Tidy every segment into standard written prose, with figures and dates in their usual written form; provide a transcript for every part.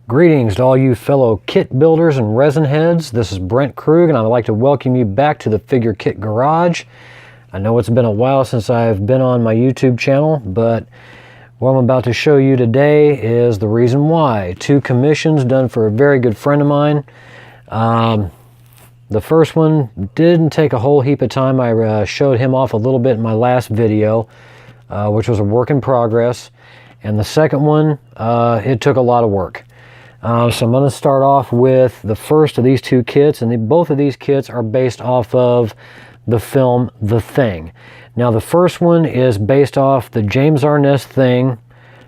Greetings to all you fellow kit builders and resin heads. This is Brent Krug and I'd like to welcome you back to the Figure Kit Garage. I know it's been a while since I've been on my YouTube channel, but what I'm about to show you today is the reason why. Two commissions done for a very good friend of mine. The first one didn't take a whole heap of time. I showed him off a little bit in my last video, which was a work in progress. And the second one, it took a lot of work. So I'm going to start off with the first of these two kits, and both of these kits are based off of the film The Thing. Now the first one is based off the James Arness Thing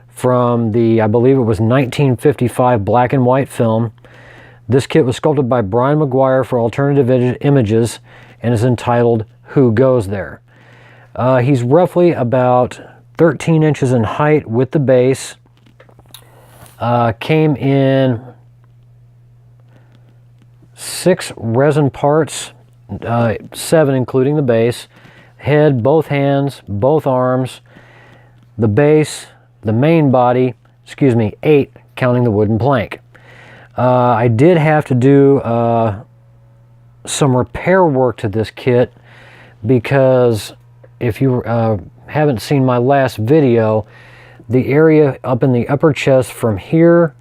from the, I believe it was 1955 black and white film. This kit was sculpted by Brian McGuire for Alternative Images and is entitled Who Goes There? He's roughly about 13 inches in height with the base. Came in 6 resin parts, 7 including the base, head, both hands, both arms, the base, the main body, 8 counting the wooden plank. I did have to do some repair work to this kit because if you haven't seen my last video, the area up in the upper chest from here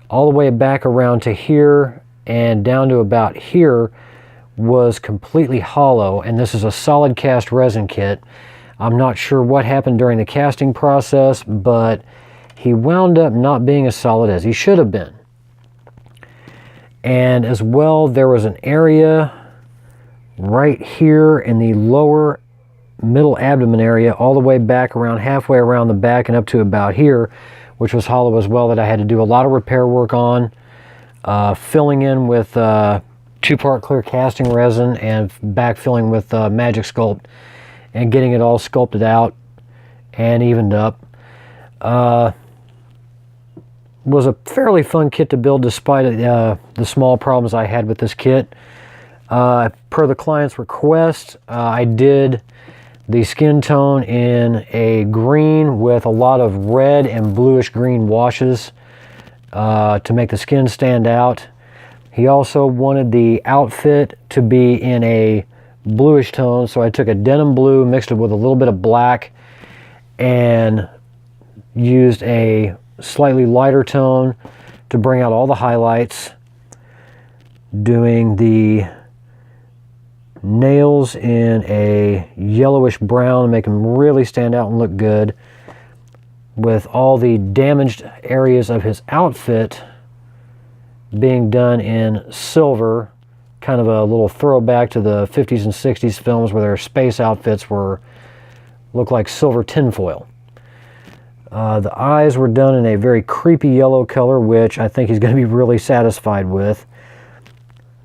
all the way back around to here and down to about here was completely hollow, and this is a solid cast resin kit. I'm not sure what happened during the casting process, but he wound up not being as solid as he should have been. And as well, there was an area right here in the lower middle abdomen area all the way back around halfway around the back and up to about here, which was hollow as well, that I had to do a lot of repair work on, filling in with 2-part clear casting resin and backfilling with Magic Sculpt and getting it all sculpted out and evened up. Was a fairly fun kit to build despite the small problems I had with this kit. Per the client's request, I did the skin tone in a green with a lot of red and bluish green washes to make the skin stand out. He also wanted the outfit to be in a bluish tone, so I took a denim blue, mixed it with a little bit of black, and used a slightly lighter tone to bring out all the highlights, doing the nails in a yellowish brown, make them really stand out and look good, with all the damaged areas of his outfit being done in silver, kind of a little throwback to the 50s and 60s films where their space outfits look like silver tinfoil. The eyes were done in a very creepy yellow color, which I think he's going to be really satisfied with.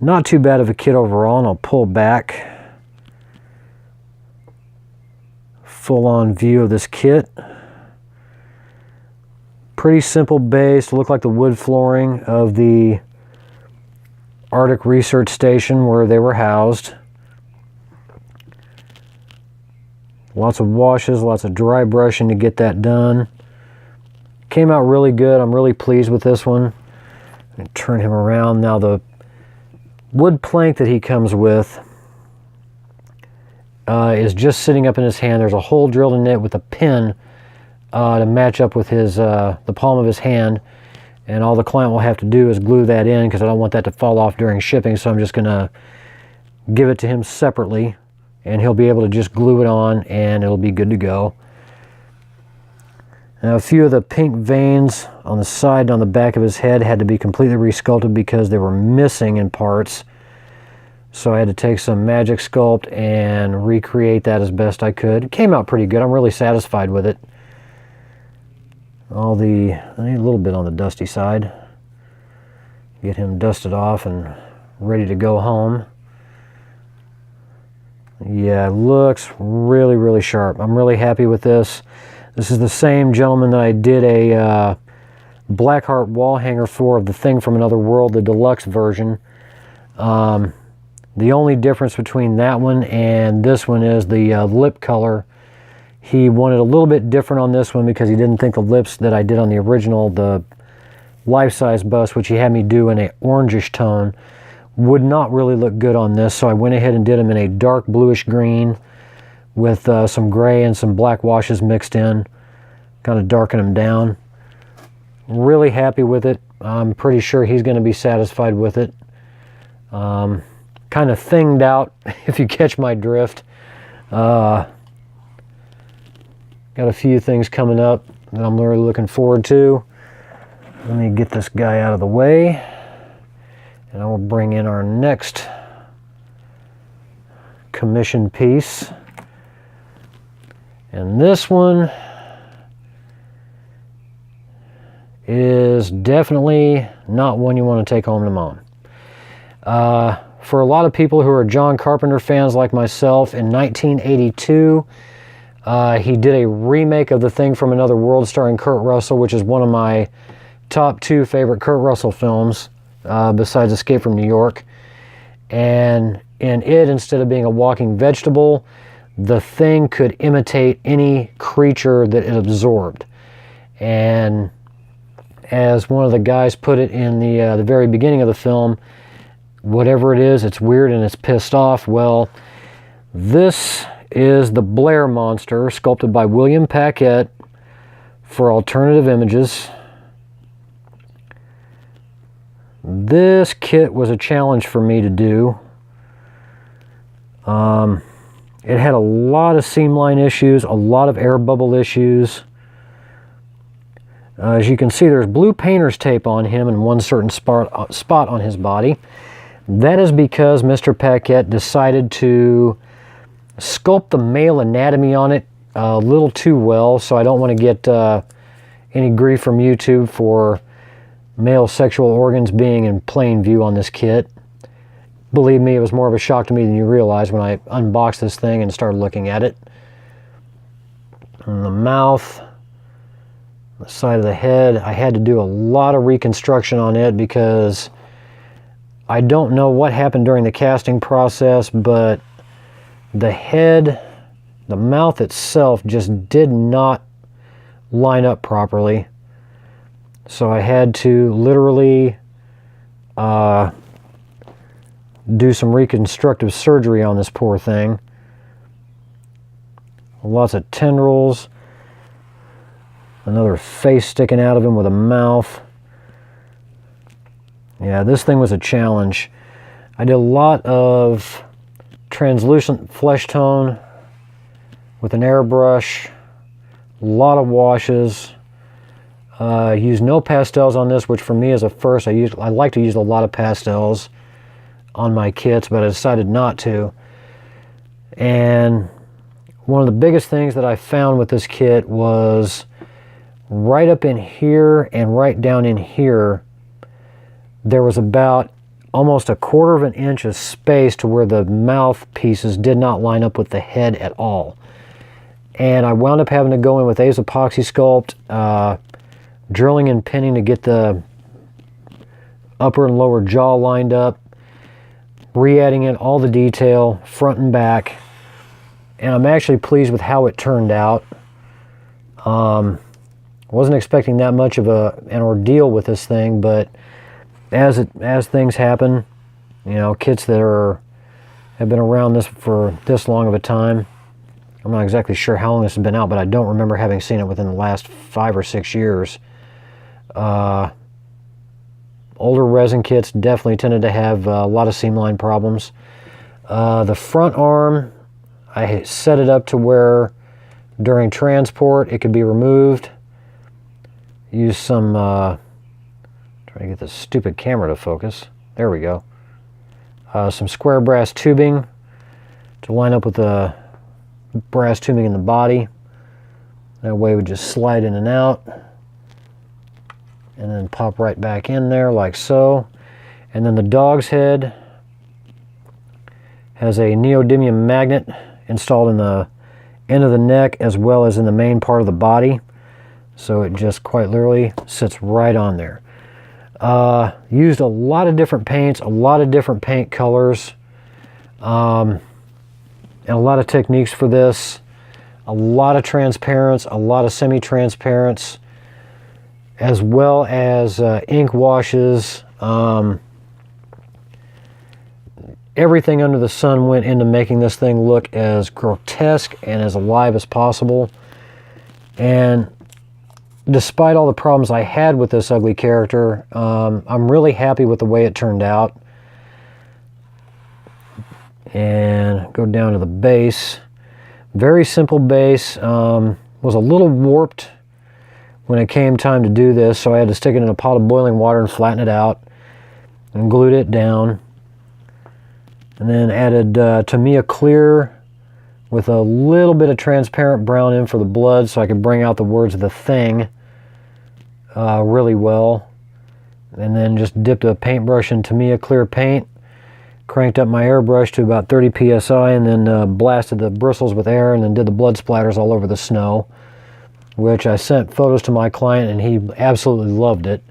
Not too bad of a kit overall, and I'll pull back. Full-on view of this kit. Pretty simple base, look like the wood flooring of the Arctic Research Station where they were housed. Lots of washes, lots of dry brushing to get that done. Came out really good. I'm really pleased with this one. Turn him around. Now the wood plank that he comes with is just sitting up in his hand. There's a hole drilled in it with a pin to match up with his the palm of his hand, and all the client will have to do is glue that in because I don't want that to fall off during shipping, so I'm just going to give it to him separately and he'll be able to just glue it on and it'll be good to go. Now a few of the pink veins on the side and on the back of his head had to be completely resculpted because they were missing in parts. So I had to take some Magic Sculpt and recreate that as best I could. It came out pretty good. I'm really satisfied with it. I need a little bit on the dusty side. Get him dusted off and ready to go home. Yeah, it looks really, really sharp. I'm really happy with this. This is the same gentleman that I did a Blackheart wall hanger for of The Thing from Another World, the deluxe version. The only difference between that one and this one is the lip color. He wanted a little bit different on this one because he didn't think the lips that I did on the original, the life-size bust, which he had me do in a orangish tone, would not really look good on this, so I went ahead and did him in a dark bluish green with some gray and some black washes mixed in, kind of darken him down. Really happy with it. I'm pretty sure he's going to be satisfied with it. Kind of thinged out, if you catch my drift. Got a few things coming up that I'm really looking forward to. Let me get this guy out of the way, and I will bring in our next commission piece. And this one is definitely not one you want to take home to mom. For a lot of people who are John Carpenter fans like myself, in 1982, he did a remake of The Thing from Another World starring Kurt Russell, which is one of my top 2 favorite Kurt Russell films, besides Escape from New York. And in it, instead of being a walking vegetable, the Thing could imitate any creature that it absorbed. And as one of the guys put it in the very beginning of the film, whatever it is, it's weird and it's pissed off. Well, this is the Blair Monster, sculpted by William Paquette for Alternative Images. This kit was a challenge for me to do. It had a lot of seam line issues, a lot of air bubble issues. As you can see, there's blue painter's tape on him in one certain spot on his body. That is because Mr. Paquette decided to sculpt the male anatomy on it a little too well, so I don't want to get any grief from YouTube for male sexual organs being in plain view on this kit. Believe me, it was more of a shock to me than you realize when I unboxed this thing and started looking at it. And the mouth, the side of the head, I had to do a lot of reconstruction on it because I don't know what happened during the casting process, but the head, the mouth itself just did not line up properly. So I had to literally do some reconstructive surgery on this poor thing. Lots of tendrils. Another face sticking out of him with a mouth. Yeah, this thing was a challenge. I did a lot of translucent flesh tone with an airbrush. A lot of washes. Used no pastels on this, which for me is a first. I like to use a lot of pastels on my kits, but I decided not to. And one of the biggest things that I found with this kit was right up in here and right down in here, there was about almost 1/4 of an inch of space to where the mouth pieces did not line up with the head at all. And I wound up having to go in with Ace Epoxy Sculpt, drilling and pinning to get the upper and lower jaw lined up, re-adding in all the detail, front and back, and I'm actually pleased with how it turned out. Wasn't expecting that much of an ordeal with this thing, but as things happen, you know, kits that have been around this for this long of a time. I'm not exactly sure how long this has been out, but I don't remember having seen it within the last 5 or 6 years. Older resin kits definitely tended to have a lot of seam line problems. The front arm, I set it up to where during transport it could be removed. Use some, trying to get this stupid camera to focus. There we go. Some square brass tubing to line up with the brass tubing in the body. That way it would just slide in and out, and then pop right back in there like so. And then the dog's head has a neodymium magnet installed in the end of the neck as well as in the main part of the body, so it just quite literally sits right on there. Used a lot of different paints, a lot of different paint colors, and a lot of techniques for this. A lot of transparents, a lot of semi-transparents. as well as ink washes. Everything under the sun went into making this thing look as grotesque and as alive as possible. And despite all the problems I had with this ugly character, I'm really happy with the way it turned out. And go down to the base. Very simple base. Was a little warped when it came time to do this, so I had to stick it in a pot of boiling water and flatten it out and glued it down. And then added Tamiya Clear with a little bit of transparent brown in for the blood so I could bring out the words "The Thing" really well. And then just dipped a paintbrush in Tamiya Clear paint, cranked up my airbrush to about 30 psi, and then blasted the bristles with air, and then did the blood splatters all over the snow, which I sent photos to my client and he absolutely loved it.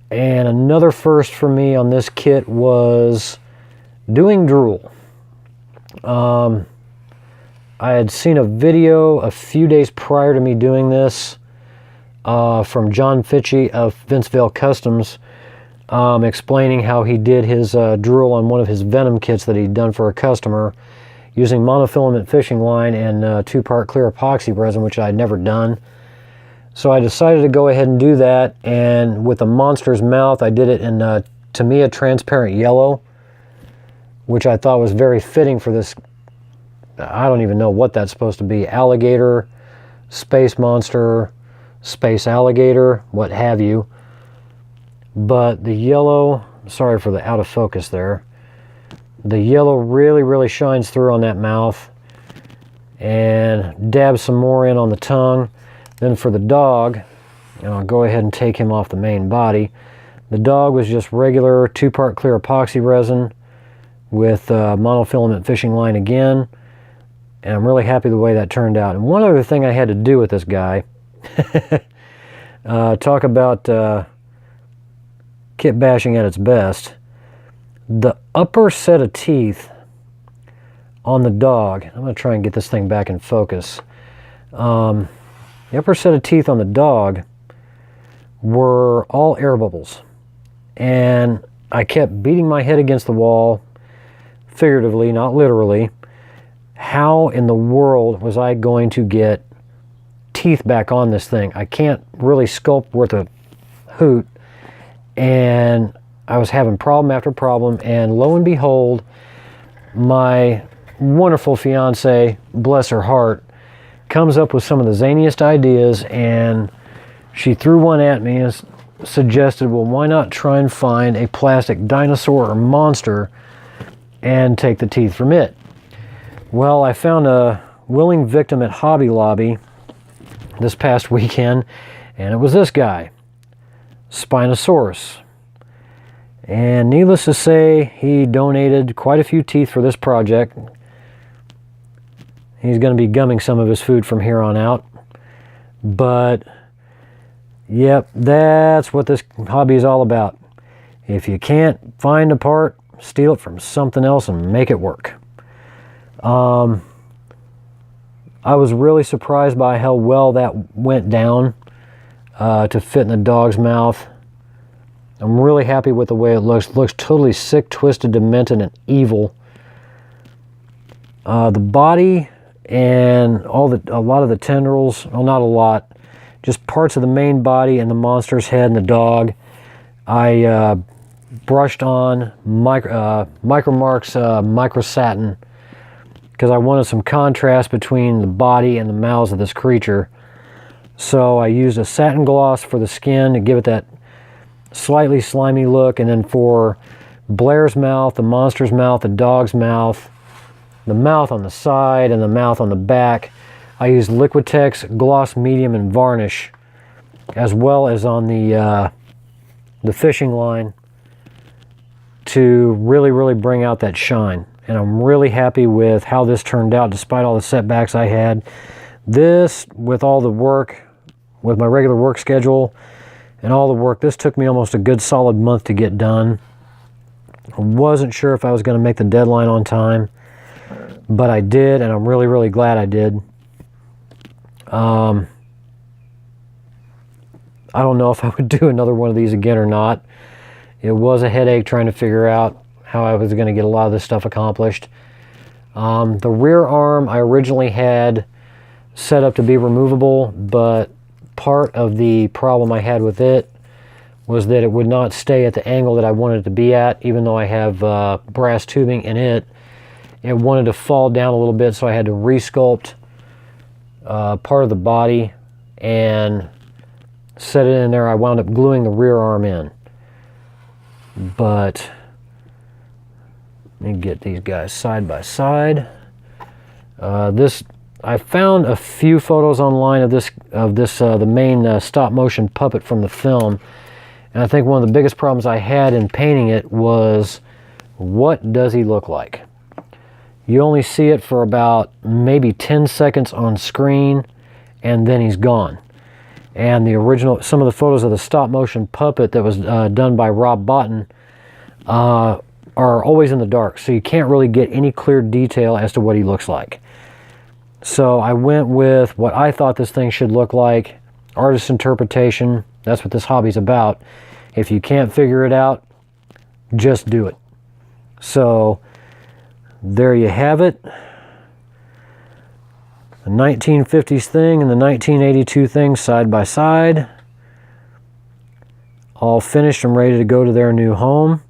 And another first for me on this kit was doing drool. I had seen a video a few days prior to me doing this from John Fitchie of Vinceville Customs, explaining how he did his drool on one of his Venom kits that he'd done for a customer using monofilament fishing line and 2-part clear epoxy resin, which I had never done. So I decided to go ahead and do that, and with the monster's mouth I did it in Tamiya transparent yellow, which I thought was very fitting for this. I don't even know what that's supposed to be. Alligator, space monster, space alligator, what have you. But the yellow, sorry for the out of focus there. The yellow really shines through on that mouth. And dab some more in on the tongue. Then for the dog, and I'll go ahead and take him off the main body. The dog was just regular 2-part clear epoxy resin with monofilament fishing line again. And I'm really happy the way that turned out. And one other thing I had to do with this guy, talk about kit bashing at its best. The upper set of teeth on the dog, I'm going to try and get this thing back in focus. The upper set of teeth on the dog were all air bubbles. And I kept beating my head against the wall, figuratively, not literally. How in the world was I going to get teeth back on this thing? I can't really sculpt worth a hoot. And I was having problem after problem, and lo and behold, my wonderful fiance, bless her heart, comes up with some of the zaniest ideas, and she threw one at me and suggested, well, why not try and find a plastic dinosaur or monster and take the teeth from it? Well, I found a willing victim at Hobby Lobby this past weekend, and it was this guy, Spinosaurus. And needless to say, he donated quite a few teeth for this project. He's going to be gumming some of his food from here on out. But, yep, that's what this hobby is all about. If you can't find a part, steal it from something else and make it work. I was really surprised by how well that went down to fit in the dog's mouth. I'm really happy with the way it looks. It looks totally sick, twisted, demented, and evil. The body and a lot of the tendrils, well, not a lot, just parts of the main body and the monster's head and the dog, I brushed on Micromark's Micro Satin because I wanted some contrast between the body and the mouths of this creature. So I used a satin gloss for the skin to give it that slightly slimy look, and then for Blair's mouth, the monster's mouth, the dog's mouth, the mouth on the side and the mouth on the back, I used Liquitex Gloss Medium and Varnish, as well as on the fishing line, to really bring out that shine. And I'm really happy with how this turned out despite all the setbacks I had. This, with all the work, with my regular work schedule and all the work, this took me almost a good solid month to get done. I wasn't sure if I was going to make the deadline on time, but I did, and I'm really glad I did. I don't know if I would do another one of these again or not. It was a headache trying to figure out how I was going to get a lot of this stuff accomplished. The rear arm I originally had set up to be removable, but part of the problem I had with it was that it would not stay at the angle that I wanted it to be at, even though I have brass tubing in it. It wanted to fall down a little bit, so I had to resculpt part of the body and set it in there. I wound up gluing the rear arm in. But let me get these guys side by side. I found a few photos online of the main stop motion puppet from the film, and I think one of the biggest problems I had in painting it was, what does he look like? You only see it for about maybe 10 seconds on screen, and then he's gone. And some of the photos of the stop motion puppet that was done by Rob Bottin are always in the dark, so you can't really get any clear detail as to what he looks like. So I went with what I thought this thing should look like, artist interpretation. That's what this hobby's about. If you can't figure it out, just do it. So there you have it. The 1950s thing and the 1982 thing side by side. All finished and ready to go to their new home.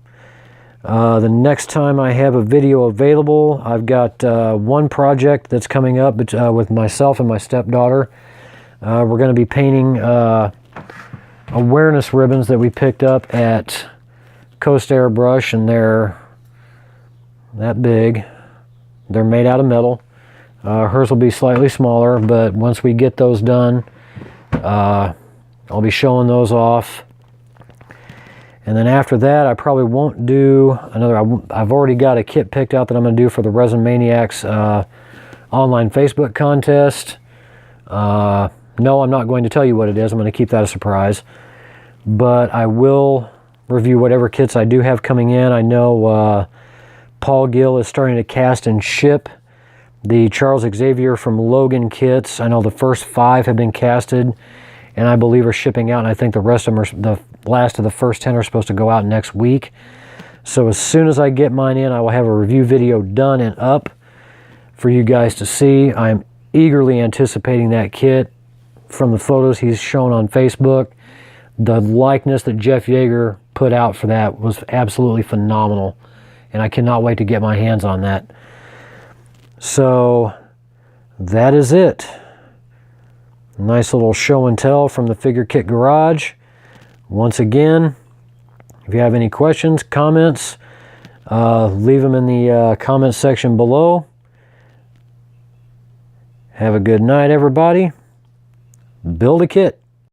The next time I have a video available, I've got one project that's coming up with myself and my stepdaughter. We're going to be painting awareness ribbons that we picked up at Coast Airbrush, and they're that big. They're made out of metal. Hers will be slightly smaller, but once we get those done, I'll be showing those off. And then after that, I probably won't do another. I've already got a kit picked out that I'm going to do for the Resin Maniacs online Facebook contest. No, I'm not going to tell you what it is. I'm going to keep that a surprise. But I will review whatever kits I do have coming in. I know Paul Gill is starting to cast and ship the Charles Xavier from Logan kits. I know the first 5 have been casted, and I believe are shipping out, and I think the rest of them the last of the first 10 are supposed to go out next week. So as soon as I get mine in, I will have a review video done and up for you guys to see. I'm eagerly anticipating that kit. From the photos he's shown on Facebook, the likeness that Jeff Yeager put out for that was absolutely phenomenal, and I cannot wait to get my hands on that. So that is it. Nice little show and tell from the Figure Kit Garage. Once again, if you have any questions, comments, leave them in the comment section below. Have a good night, everybody. Build a kit.